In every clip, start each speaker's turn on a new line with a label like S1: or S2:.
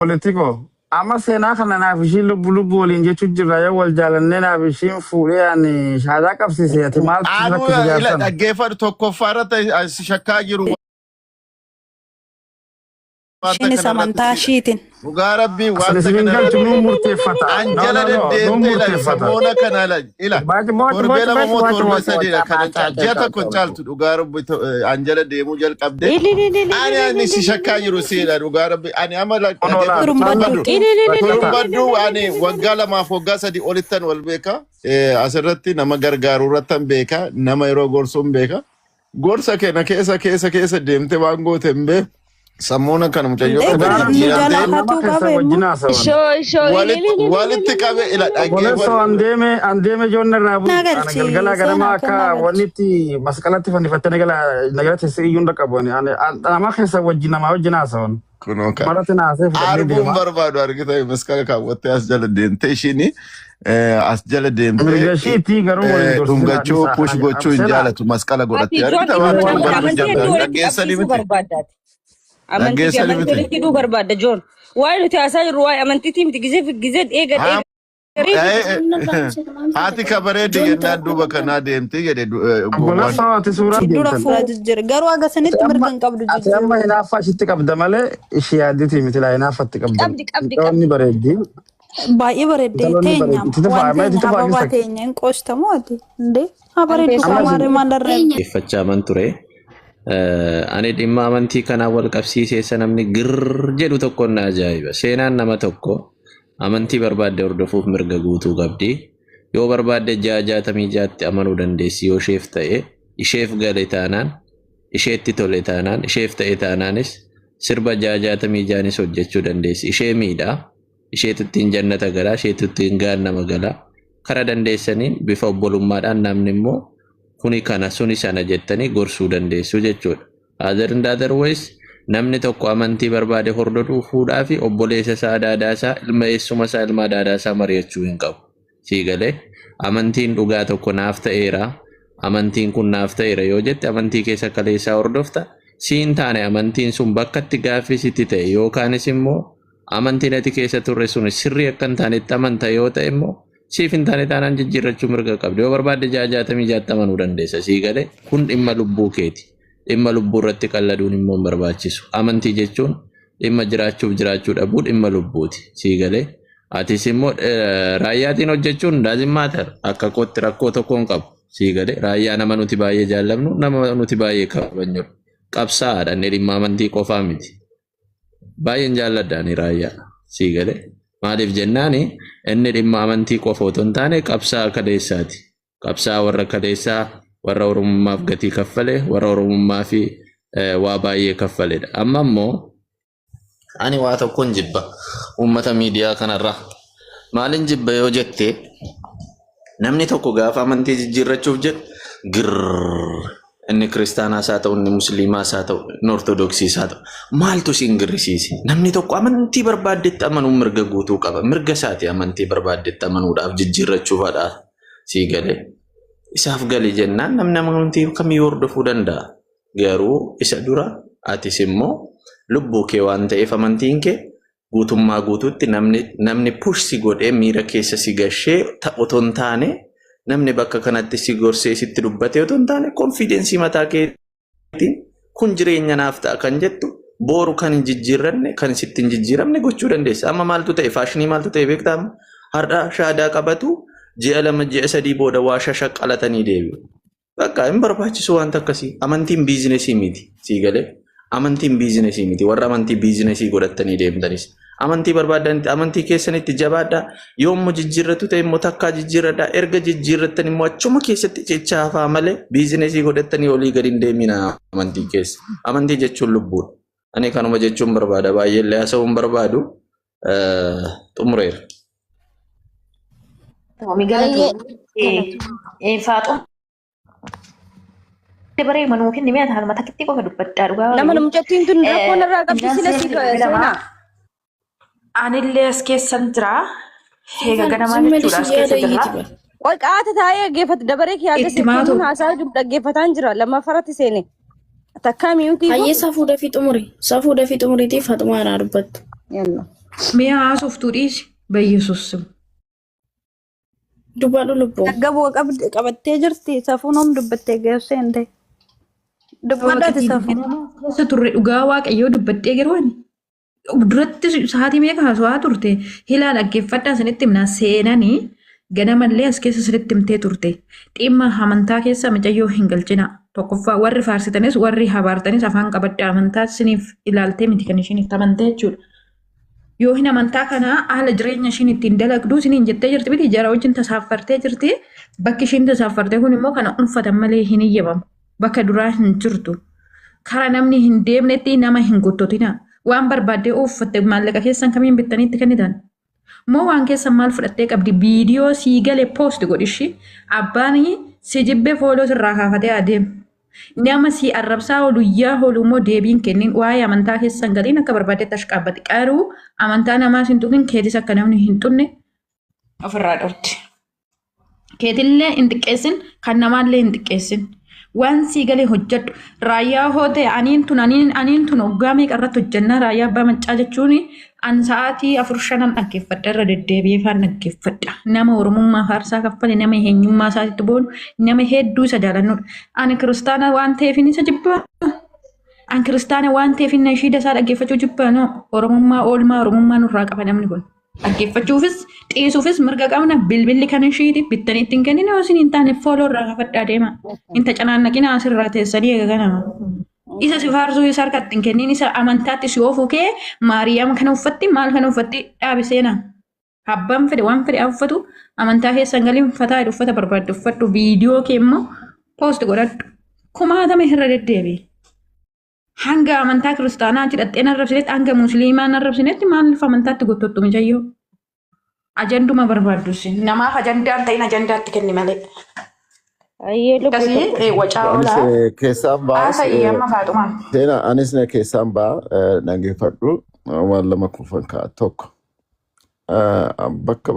S1: politiko. Ama seenaa kana naaf ishiin lubbu waliin jechuu jirra yoo wal jaalannee naaf ishiin fuudhee ani shaadaa qabsiise ati maaltu rakkisa
S2: ila
S1: jaarsan.
S2: dhaggeeffadhu tokkoffaarratti si shakkaa jiru
S3: Shini samantaa shiitin.
S2: dhugaa rabbii
S1: Asli
S2: wanta
S1: sibiin
S2: kana
S1: galchu nuu murteeffata.
S2: anjala
S1: Nuu
S2: deddeemtee ila
S1: murteeffata.
S2: samoona kana ila torbee lama moo torba sadiidha kana ji'a tokko caaltu dhugaa rabbii anjala deemuu jalqabde ani si shakkaa jiru siidha dhugaa rabbii ani amala turumbaddu ani waggaa lamaaf waggaa sadii olittan wal beeka asirratti nama gargaaru irrattan beeka nama yeroo gorsuun beeka gorsa keenya keessa deemte waan goote hin beeku Samona kana mucayyoo walitti qabe ila
S1: dhaggeeffatu andeeme joonna raabu galgala ganama akka wanitti masqalatti fannifattee nagala teessee iyyuu qabu nama keessa wajjinamaa wajjinaasawan
S2: kunoka
S1: marati naasee fudhannee
S2: arbun
S1: deema
S2: barbaadu argita masqala kaawwattee as jala deemte ishini as jala deemte
S1: mirgashiitii garuu waliin dorsisa
S2: dhungachuu push gochuu hin jaalatu masqala godhatte argita waan dhaggeessanii miti
S4: amantii amantii du barbaada John waay nuti asaa jiru waay amantii miti gizee eega
S2: haati kabaree diyyannaan duuba kanaa deemte jedhe
S1: gola saati suuraa
S3: Dura fuula jijjiirra garuu aga sanitti mirga hin qabdu
S1: ati
S3: jijjiirra.
S1: amma hinaaffaa ishitti qabda malee ishee yaadditi miti laa hinaaffatti qabda inni bareeddi
S3: Baay'ee bareeddee teenya. Wanti ababaa teenya hin qoostamu ati. Ndee haa bareeddu kamaaree mandarree.
S5: Effachaa man ture. Ani dhimma amantii kanaa wal qabsiisee namni gir jedhu tokko na ajaa'iba. Seenaan nama tokko amantii barbaadde hordofuuf mirga guutuu qabdi. Yoo barbaadde 66 amanuu dandeessi yoo isheef ta'e isheef gale taanaan isheetti tole taanaan isheef ta'e taanaanis sirba 66 hojjechuu dandeessi. Ishee miidhaa isheetittiin jannata galaa isheetittiin gaannama galaa kara dandeessaniin bifa obbolummaadhaan namni immoo kuni kana suni sana jettanii gorsuu dandeessu jechuudha. Otherwise namni tokko amantii barbaade hordofuudhaa fi obboleessa isaa daadaasaa ilma eessuma isaa ilma daadaasaa mari'achuu hin qabu. Siigalee amantiin dhugaa tokko naaf ta'eera amantiin kun naaf ta'eera yoo jette amantii keessa kaleessaa hordofta siin taane amantiin sun bakkatti gaaffisitti ta'e yookaanis immoo amantiin ati keessa turre sun sirrii akka hin taanetti amanta yoo ta'e immoo siif hin taane taanaan jijjiirrachuu mirga qabdi. Yoo barbaadde 66 amanuu dandeessa. Siigalee kun dhimma lubbuu keeti. Dhimma lubbuu irratti qalladuun immoo hin barbaachisu. Amantii jechuun dhimma jiraachuu dhabuu dhimma lubbuuti. Siigalee atis immoo raayyaatiin hojjechuun doesn't matter akka kootti rakkoo tokko hin qabu. Siigalee raayyaa nama nuti baay'ee jaallamnu nama nuti baay'ee kabajnu qabsaa'aadha inni dhimma amantii qofaa miti. Baay'een jaalladhaani raayyaa. Siigalee maaliif jennaani inni dhimma amantii qofa otoo hin taane qabsaa kaleessaati. Qabsaa warra kaleessaa warra oromummaaf gatii kaffale warra oromummaa fi waa baay'ee kaffaledha. Amma immoo ani waa tokkoon jibba uummata miidiyaa kanarra maalin jibba yoo jette namni tokko gaafa amantii jijjiirrachuuf jedhu girrrr inni kiristaanaas haa ta'u inni musliimaas haa ta'u inni ortodoksiis haa ta'u maaltu siin girrisiise namni tokko amantii barbaaddetti amanuun mirga guutuu qaba mirga isaati amantii barbaaddetti amanuudhaaf jijjiirrachuufadha sii galee isaaf galee jennaan namni amantii kamiyyuu hordofuu danda'a garuu isa dura atis immoo lubbuu kee waan ta'eef amantiin kee guutummaa guutuutti namni pushsi godhee miira keessa si gashee otoo hin taane namni bakka kanatti si gorsee sitti dubbate otoo hin taane konfiidensii mataa keetiin kun jireenya naaf ta'a kan jettu boru kan hin jijjiirranne kan sitti hin jijjiiramne gochuu dandeessa. Amma maaltu ta'e faashinii maaltu ta'e beektaa har'a shaadaa qabatu ji'a 2 ji'a 3 booda waa shashaqqalatanii deebi'u. Bakka hin barbaachisu wanta akkasii amantiin biizinesii miti sii galee amantiin biizinesii miti warra amantii biizinesii godhatanii deemtanis. Amantii barbaadan amantii keessanitti jabaadha yoommoo jijjiirratu ta'e immoo takkaa jijjiirradha erga jijjiirrattan immoo achuma keessatti cechaafaa malee biizinesii godhatanii olii gadi hin deemina amantii keessa. Amantii jechuun lubbuudha. Ani kanuma jechuun barbaada baay'ee illee haasa'uun barbaadu xumureera.
S6: Dabaree manuu kenni mi'a haaluma takkitti qofa dubbaddaa dhugaa.
S4: nama namjattiin tun rakkoo narraa qabdi sila si seenaa.
S6: Anillee as keessan jira. Eega ganamaa jechuudha as keessa jira.
S4: Qoy qaata taa'ee dhaggeeffatu dabaree kee haga seetii haasaa jiru dhaggeeffataan jira lama farratti seene. Takkaa miyuutii.
S7: Hayyee safuu dafii xumuriitiif haxumaa irraa dubbattu.
S4: Yalla.
S6: Mi'a haasoftuu dhiisi በኢየሱስ ስም
S3: Dubbadhu lubbuu. Gabboo qabattee jirti safuunoom dubbattee geessee hin ta'e. Dubbadhaati safuun.
S6: keessa turre dhugaa waaqayyoo dubbattee garuu duratti sa'aatii meeqa haasawaa turte hilaa dhaggeeffadhaa sanitti himnaa seenanii ganamallee as keessa sanitti himtee turte dhimma amantaa keessa mucayyoo hin galchina tokkoffaa warri faarsitanis warri habaartanis afaan qabadhaa amantaa isiniif ilaaltee miti kan ishiin itti amantee jechuudha. Yoo hin amantaa kanaa haala jireenya ishiin ittiin dalagduu isiniin jettee jirti miti jara wajjin tasaaffartee jirti bakki ishiin tasaaffartee kun immoo kana ulfatan malee hin iyyabamu bakka duraa hin jirtu karaa namni hin deemnetti nama hin gottotina waan barbaaddee uffatte maallaqa keessan kamiin bittaniitti kennitan moo waan keessan maal fudhattee qabdi viidiyoo sii galee poost godhishi abbaan si jibbee fooloo sirraa kaafatee adeemu. Nama si arrabsaa oluyyaa holummoo deebiin kennin waa'ee amantaa keessan galiin akka barbaadetti ashqaabbati qaruu amantaa namaa hin tuqin keetis akka namni hin tunne ofirraa dhorti. Keetillee hin xiqqeessin kan namaallee hin xiqqeessin. Waan sii galee hojjedhu raayyaa hoote aniin tun hoggaa meeqa irratti hojjennaa raayyaa abbaa maccaa jechuun an sa'aatii 4-5 dhaggeeffadha irra deddeebi'ee faan dhaggeeffadha. Nama oromummaa faarsaa kaffale nama eenyummaa isaatti boonu nama hedduu isa jaalannudha. Ani kiristaana waan ta'eef isa jibbaa. Ani kiristaana waan ta'eef inni ishiida isaa dhaggeeffachuu jibbaa noo oromummaa oolmaa oromummaa nurraa qaba namni kun. Dhaggeeffachuufis dhiisuufis mirga qabna bilbilli kan ishiiti bittanii ittiin kennine yoo isin hin taane fooloo irraa kaafadhaa deema. Inta canaannaqina asirraa teessanii eega ganama. Isa si faarsuu isa harkatti hin kennin isa amantaatti si oofuu kee maariyaam kana uffatti maal kana uffatti dhaabi seenaa. Abbaan fedhe waan fedhe uffatu amantaa keessan galiin uffataa uffata barbaadde uffadhu viidiyoo kee immoo poost godhadhu. Kumaatame irra deddeebi. Hanga amantaa kiristaanaa hidhattee narrabsinetti hanga musliimaa narrabsinetti maaliif amantaatti gottottu mijayyoo? Ajanduma barbaaddusi. Namaaf ajandaan ta'in ajandaatti kenni malee. Kasii wacaa oolaa.
S2: Keessaan ba'aa.
S6: Haasa'ii amma Faaxumaa.
S2: Seena anis na keessaan ba'aa dhaggeeffadhu waan lama kufan ka'a tokko. Bakka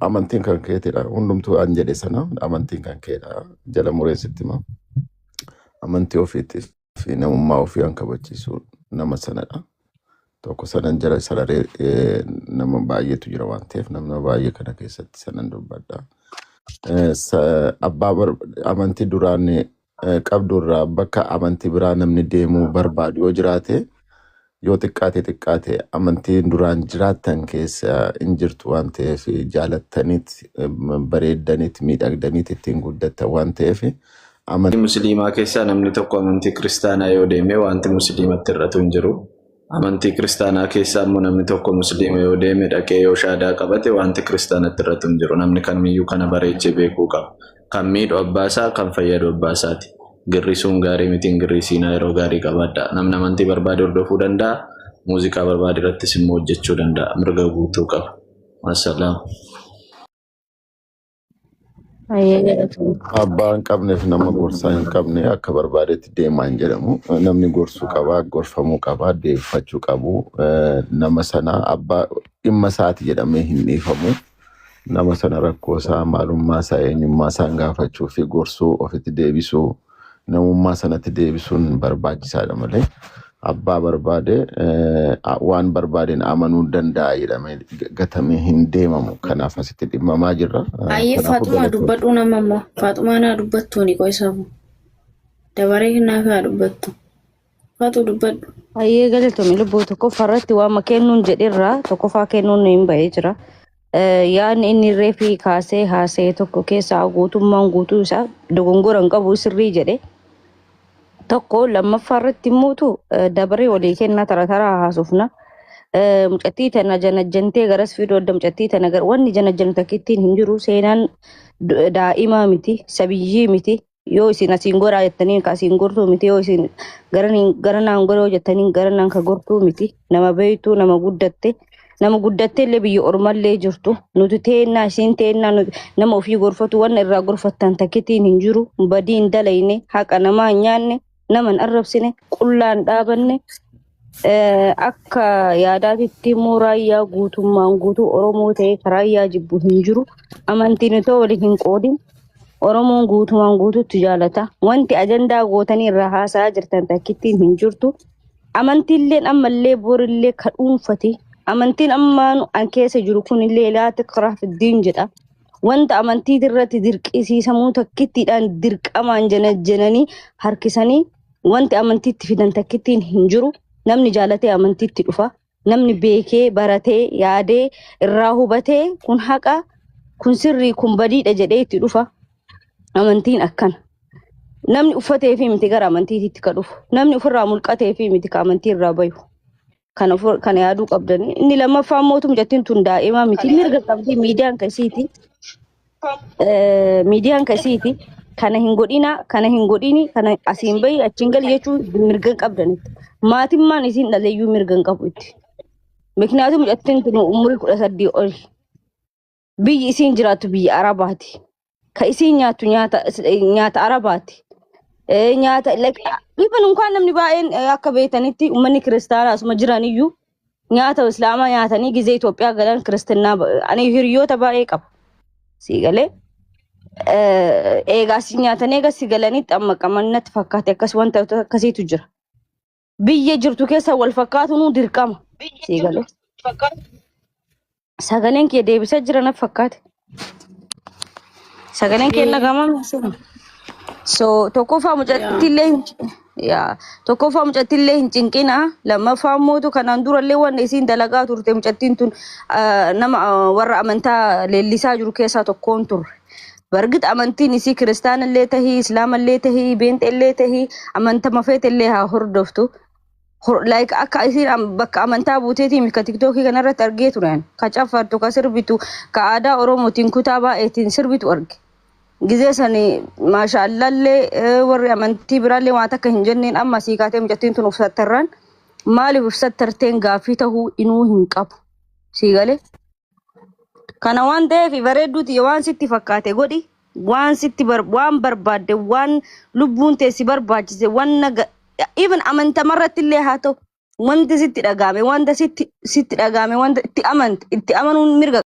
S2: amantiin kan keetidha. Hundumtuu an jedhe sana amantiin kan keedha. Jala mureessitti ma. Amantii ofiitti fi namummaa ofii an kabachiisu nama sanadha. Tokko sanan jala sararee nama baay'eetu jira waan ta'eef nama baay'ee kana keessatti sanan dubbadha. Abbaa amantii duraan qabdurraa bakka amantii biraa namni deemuu barbaadu yoo jiraate yoo xiqqaate amantiin duraan jiraattan keessa hin jirtu waan ta'eef jaalattaniit bareeddaniit miidhagdaniit ittiin guddattan waan ta'eef
S5: amantii musliimaa keessaa namni tokko amantii kiristaanaa yoo deeme wanti musliimatti irratu hin jiru. Amantii kiristaanaa keessaa immoo namni tokko musliima yoo deeme dhaqee yoo shaadaa qabate wanti kiristaanatti irratu hin jiru. Namni kamiyyuu kana bareechee beekuu qaba. Kan miidhu abbaasaa kan fayyadu abbaasaati. Girrisuun gaarii mitiin girrisiinaa yeroo gaarii qabaadha. Namni amantii barbaade hordofuu danda'a. Muuziqaa barbaade irrattis immoo hojjechuu danda'a. Mirga guutuu qaba. Wassalaam.
S2: Abbaan qabneef nama gorsaa hin qabne akka barbaadetti deemaa hin jedhamu. Namni gorsuu qabaa, gorfamuu qabaa, deeffachuu qabu. Nama sana abbaa dhimma isaati jedhamee hin dhiifamu. Nama sana rakkoo isaa, maalummaa isaa, eenyummaa isaa gaafachuu fi gorsuu ofitti deebisuu, namummaa sanatti deebisuun barbaachisaadha malee. Abbaa barbaade waan barbaadeen amanuu danda'a jedhamee gatamee hin deemamu. Kanaaf asitti dhimmamaa jirra.
S7: Ayyee Faaxumaa dubbadhu nama immoo. Faaxumaa naa dubbattu ni qo'isafu. Dabaree kennaa fi haa dubbattu. Faatu dubbadhu.
S4: Ayyee galatoomii lubbuu tokko farratti waan kennuun jedhirraa tokkoffaa kennuun hin bahee jira. Yaadni inni reefii kaasee haasee tokko keessaa guutummaan guutuu isaa dogongora hin qabu sirrii jedhe. Tokko lammaffaa irratti immoo dabaree walii kennaa taraa haasofna. Mucattii tana janajjantee garas fiduu adda mucattii tana gar wanni janajjan takkittiin hin jiru seenaan daa'imaa miti sabiyyii miti yoo isin asiin goraa jettanii asiin gortuu miti yoo isin garanaan goroo jettanii garanaan ka gortuu miti nama beeytuu nama guddatte illee biyya ormallee jirtu nuti teennaa isin teennaa nama ofii gorfatu wanna irraa gorfattan takkittiin hin jiru badiin dalayne haqa namaa nyaanne naman arrabsine qullaan dhaabanne akka yaadaatitti immoo raayyaa guutummaan guutuu Oromoo ta'ee raayyaa jibbu hin jiru amantiin itoo waliin hin qoodin Oromoon guutummaan guutuutti jaalata wanti ajandaa gootanii irraa haasaa jirtan takkittiin hin jirtu amantiilleen ammallee borillee ka dhuunfate amantiin ammaan an keessa jiru kun illee laa tiqraa fi diin jedha. Wanta amantii irratti dirqisiisamuu takkittiidhaan dirqamaan jenanii harkisanii wanti amantiitti fidan takkittiin hin jiru. Namni jaalatee amantiitti dhufa. Namni beekee baratee yaadee irraa hubatee kun haqa kun sirrii kun badiidha jedhee itti dhufa. Amantiin akkana. Namni uffatee fi miti gara amantiitti ka dhufu. Namni ofirraa mulqatee fi miti ka amantii irraa bayu. Kana yaaduu qabdanii. Inni lammaffaan mootum jettiin tun daa'imaa miti. Mirga qabdii miidiyaan kasiiti. Miidiyaan kasiiti. Kana hin godhini, kana asiin bahi achiin gali jechuun mirga qabdanitti. Maatimmaan isiin dhaleeyyuu mirga qabu itti. Miknyaatu mucattiin tun umurii 18 oli. Biyyi isiin jiraattu biyya Arabaati. Ka isiin nyaattu nyaata Arabaati. Nyaata ibn unkaan namni baay'een akka beetanitti uummanni kiristaanaa asuma jiraniyyuu nyaata islaamaa nyaatanii gizee Itoophiyaa galan kiristinaa ani hiriyoota baay'ee qaba. Siigalee eegaa si nyaatanii egaa si galanitti amma qamannatti fakkaate akkas wanta akkasiitu jira. Biyya jirtu keessa wal fakkaatu nu dirqama. Siigalee sagaleen kee deebisaa jira na fakkaate. Sagaleen kee nagamaa so tokkoffaa mucattillee hin cinqina. Lammaffaa mootu kanaan durallee waan isiin dalagaa turte mucattiin tun nama warra amantaa leellisaa jiru keessaa tokkoon turre. Bargit amantiin isii kiristaanallee tahii islaamallee tahii beenxellee tahii amanta mafeetellee haa hordoftu. Like akka isiin bakka amantaa buuteetiin ka TikTokii kanarratti argee turan ka caffartu ka sirbitu ka aadaa Oromootiin kutaa baay'eetiin sirbitu arge. Gizee sanii maashaallallee warri amantii biraallee waan akka hin jenneen amma sii kaatee mucattiin tun ufsattarraan maaliif ufsattarteen gaaffii tahuu inuu hin qabu. Siigalee kana waan ta'eef bareedduuti waan sitti fakkaate godhi waan barbaadde waan lubbuun teessi barbaachise waan even amanta marratti illee haa ta'u wanti sitti dhagame wanta sitti dhagame wanta itti amanuun mirga